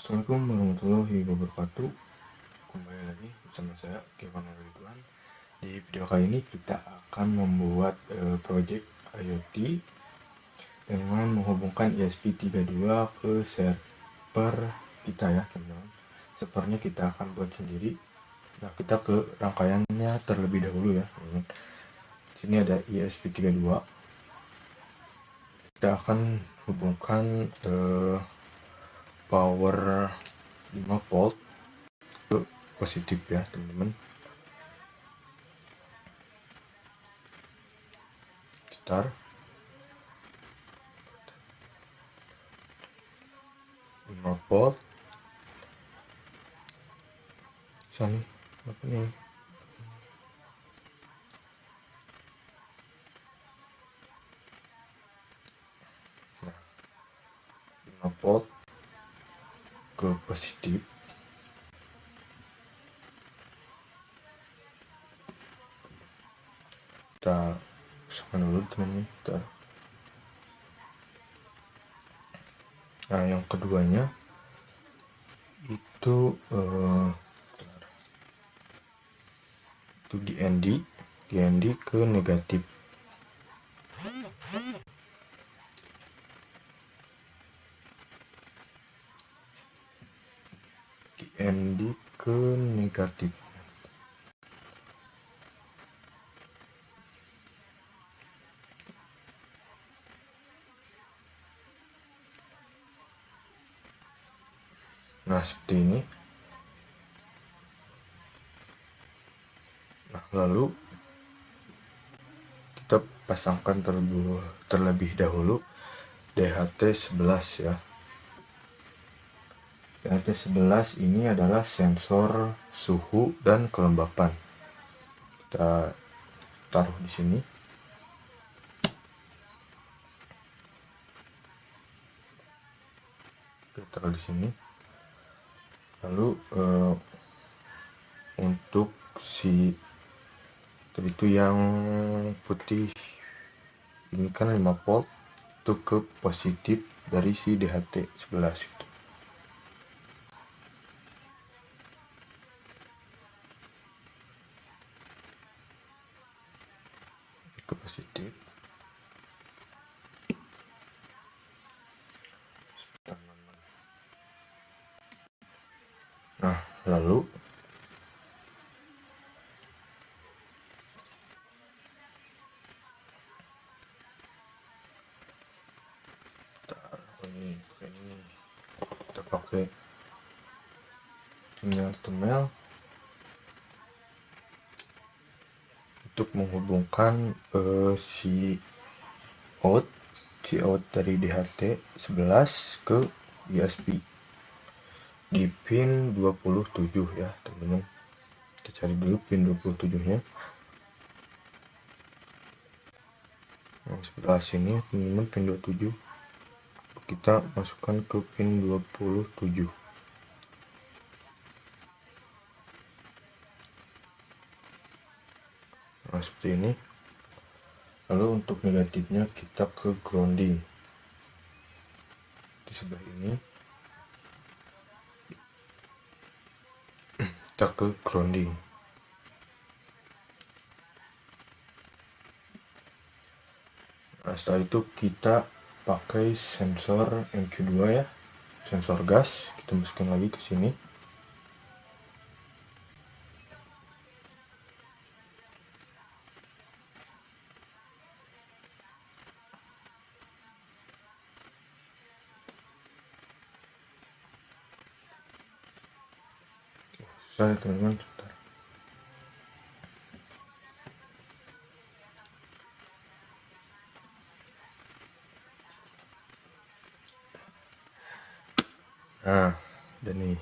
Assalamualaikum warahmatullahi wabarakatuh. Kembali lagi bersama saya Kevin Ridwan. Di video kali ini kita akan membuat project IoT dengan menghubungkan ESP32 ke server kita ya teman-teman. Servernya kita akan buat sendiri. Nah, kita ke rangkaiannya terlebih dahulu ya teman-teman. Sini ada ESP32. Kita akan hubungkan power 5 volt ke positif ya teman-teman. Start 5 volt. Sini apa nih? Nah, 5 volt ke positif. Kita pasangkan dulu teman-teman. Nah, yang keduanya itu GND ke negatif. GND ke negatif. Nah, seperti ini. Nah, lalu kita pasangkan terlebih dahulu DHT11 ya. DHT11 ini adalah sensor suhu dan kelembapan. Kita taruh di sini. Kita taruh di sini. Lalu untuk si itu yang putih ini kan 5 volt itu ke positif dari si DHT11 itu. Ke positif. Nah, lalu ini kita pakai email untuk menghubungkan si out dari DHT11 ke USB di pin 27 ya teman-teman. Kita cari dulu pin 27 nya. Nah, sebelah sini teman-teman pin 27 kita masukkan ke pin 27. Nah, seperti ini. Lalu untuk negatifnya kita ke grounding di sebelah ini. Kita ke grounding. Nah, setelah itu kita pakai sensor MQ2 ya, sensor gas. Kita masukkan lagi ke sini. Susah ya teman-teman. Nah, dan nih.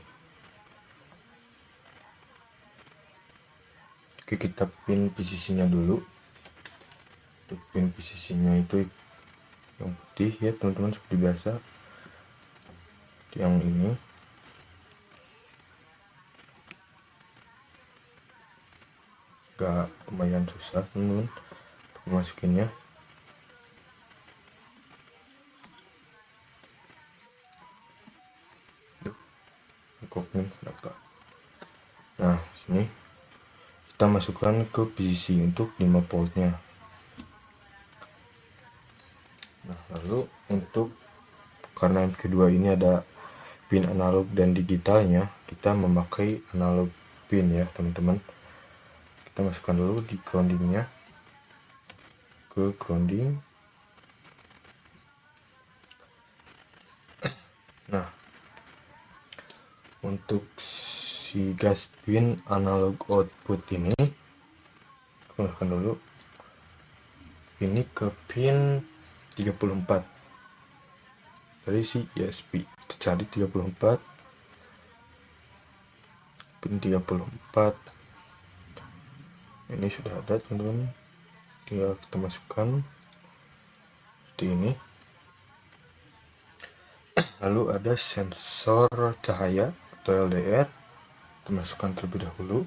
Oke, kita pin PCC-nya dulu. Untuk pin PCC-nya itu yang putih ya teman-teman, seperti biasa. Yang ini. Agak lumayan susah teman-teman untuk masukinnya. Cockpit data. Nah, sini kita masukkan ke PCC untuk 5 portnya. Nah, lalu untuk karena yang kedua ini ada pin analog dan digitalnya, kita memakai analog pin ya teman-teman. Kita masukkan dulu di groundingnya, ke grounding. Nah, untuk si gas pin analog output ini, masukkan dulu ini ke pin 34 dari si ESP. Kita cari 34, pin 34 ini sudah ada teman-teman, tinggal kita masukkan seperti ini. Lalu ada sensor cahaya atau LDR, kita masukkan terlebih dahulu.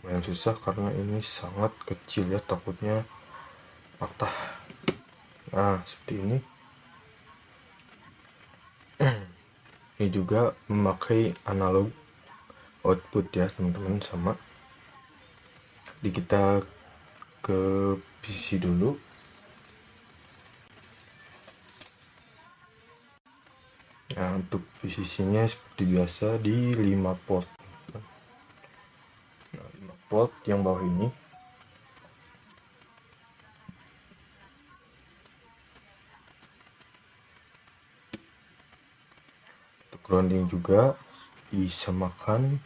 Yang susah karena ini sangat kecil ya, takutnya patah. Nah, seperti ini. Ini juga memakai analog output ya teman-teman, sama. Jadi kita ke PC dulu. Nah, untuk PCC-nya seperti biasa di 5 port. Nah, 5 port yang bawah ini. Untuk grounding juga disamakan.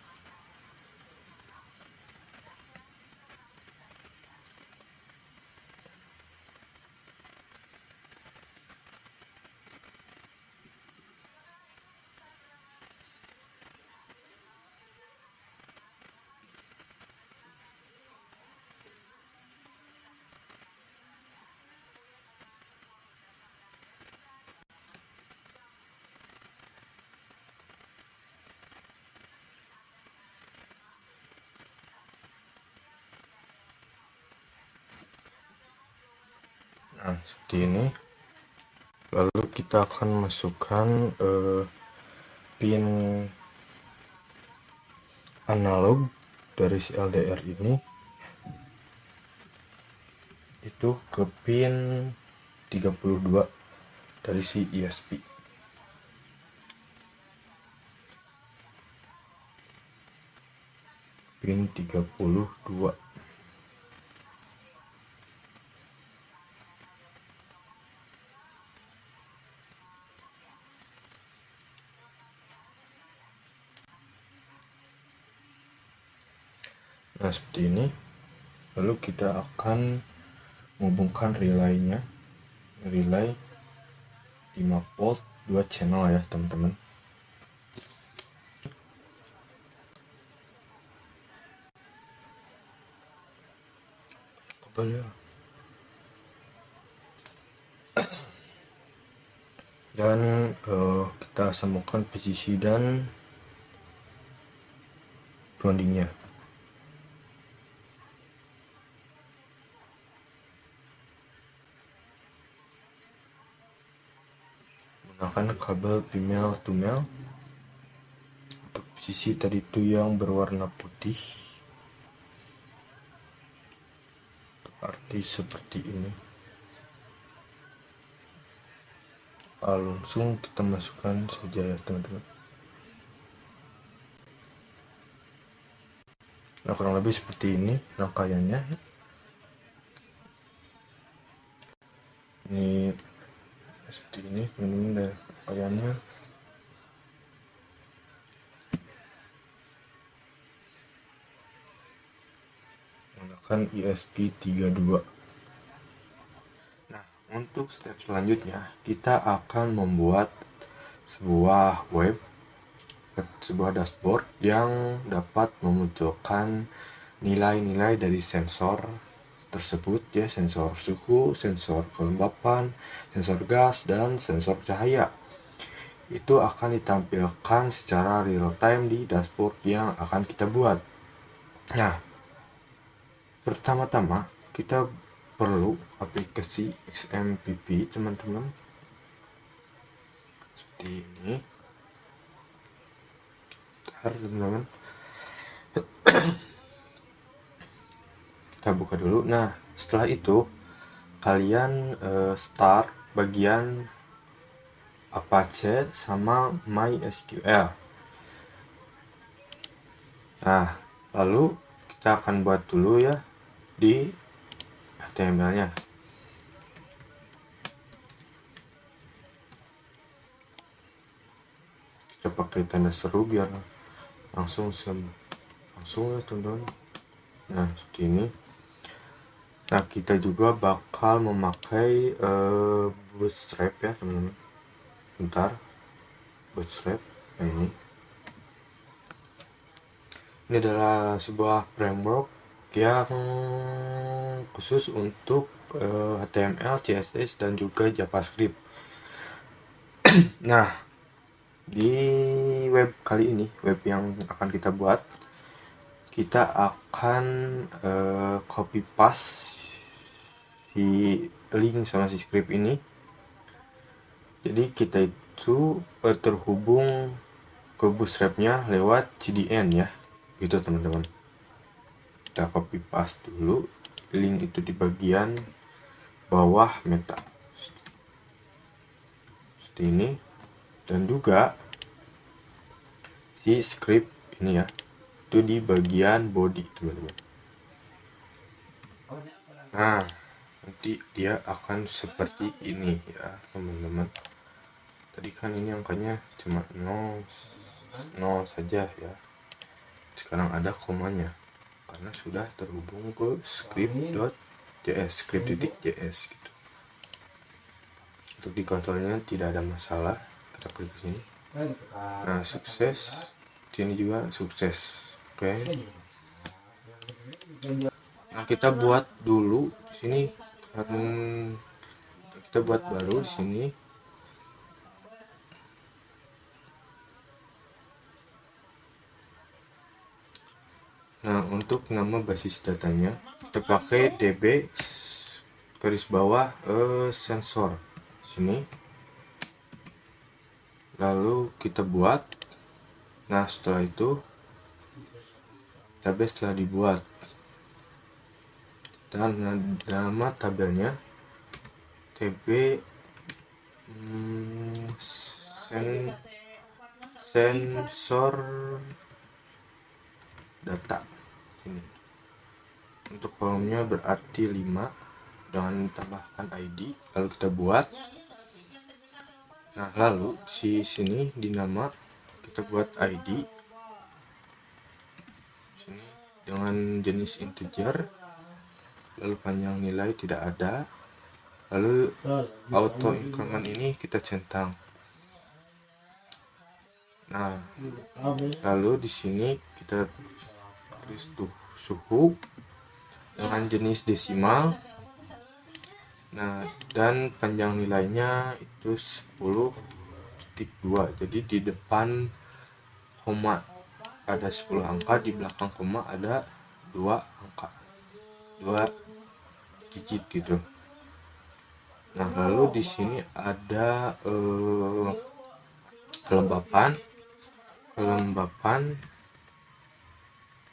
Nah, seperti ini. Lalu kita akan masukkan pin analog dari si LDR ini itu ke pin 32 dari si ESP. Pin 32. Nah, seperti ini. Lalu kita akan menghubungkan relaynya, relay 5 volt 2 channel ya teman-teman. Kabel ya. Dan kita sambungkan PCC dan groundingnya. Menggunakan kabel female to male. Untuk PCC tadi itu yang berwarna putih, arti seperti ini. Langsung kita masukkan saja ya teman-teman. Nah, kurang lebih seperti ini rangkaiannya. Ini seperti ini teman-teman dari rangkaiannya. Menggunakan ESP32. Nah, untuk step selanjutnya kita akan membuat sebuah sebuah dashboard yang dapat memunculkan nilai-nilai dari sensor tersebut ya, sensor suhu, sensor kelembapan, sensor gas, dan sensor cahaya. Itu akan ditampilkan secara real time di dashboard yang akan kita buat. Nah, pertama-tama kita perlu aplikasi XMPP teman-teman, seperti ini. Bentar teman-teman, kita buka dulu. Nah, setelah itu kalian start bagian Apache sama MySQL. Nah, lalu kita akan buat dulu ya di HTML-nya. Kita pakai tanda seru biar langsung ya teman-teman. Nah, seperti ini. Nah, kita juga bakal memakai Bootstrap ya teman-teman. Bentar, Bootstrap. Nah, ini adalah sebuah framework yang khusus untuk HTML, CSS, dan juga JavaScript. Nah, di web kali ini, web yang akan kita buat, kita akan copy paste si link sama si script ini. Jadi kita itu terhubung ke Bootstrap-nya lewat CDN ya, gitu teman-teman. Kita copy paste dulu link itu di bagian bawah meta seperti ini, dan juga si script ini ya, itu di bagian body teman-teman. Nah, nanti dia akan seperti ini ya teman-teman. Tadi kan ini angkanya cuma 0 saja ya, sekarang ada komanya karena sudah terhubung ke script.js, script.js gitu. Untuk di konsolnya tidak ada masalah, kita klik sini. Nah, sukses. Sini juga sukses. Oke. Nah, kita buat dulu di sini, kita buat baru di sini. Nah, untuk nama basis datanya kita pakai db garis bawah sensor sini. Lalu kita buat. Nah, setelah itu database telah dibuat dan nama tabelnya tb sensor data ini. Untuk kolomnya berarti 5 dengan tambahkan ID, lalu kita buat. Nah, lalu di sini di nama kita buat ID sini dengan jenis integer, lalu panjang nilai tidak ada, lalu auto increment ini kita centang. Nah, lalu di sini kita tulis suhu dengan jenis desimal. Nah, dan panjang nilainya itu 10.2. Jadi di depan koma ada 10 angka, di belakang koma ada 2 angka, 2 digit gitu. Nah, lalu di sini ada kelembapan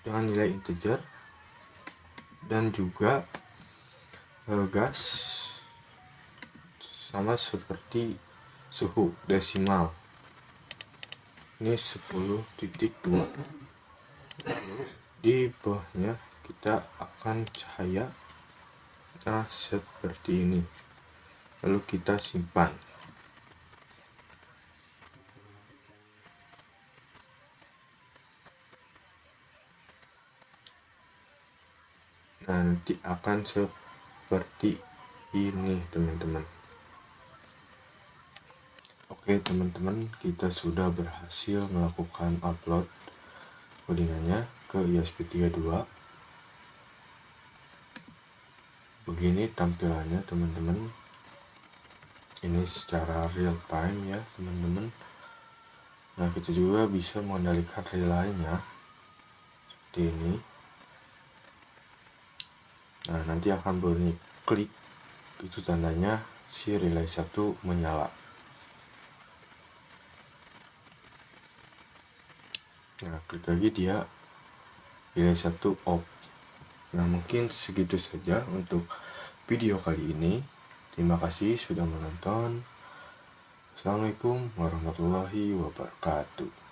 dengan nilai integer, dan juga gas sama seperti suhu desimal. Ini 10.2. Di bawahnya kita akan cahaya. Nah, seperti ini. Lalu kita simpan. Nanti akan seperti ini teman-teman. Oke teman-teman, kita sudah berhasil melakukan upload codingannya ke ESP32. begini tampilannya teman-teman. Ini secara real time ya teman-teman. Nah, kita juga bisa mengendalikan relaynya seperti ini. Nah, nanti akan bunyi klik, itu tandanya si relay 1 menyala. Nah, klik lagi, dia relay 1 off. Nah, mungkin segitu saja untuk video kali ini. Terima kasih sudah menonton. Assalamualaikum warahmatullahi wabarakatuh.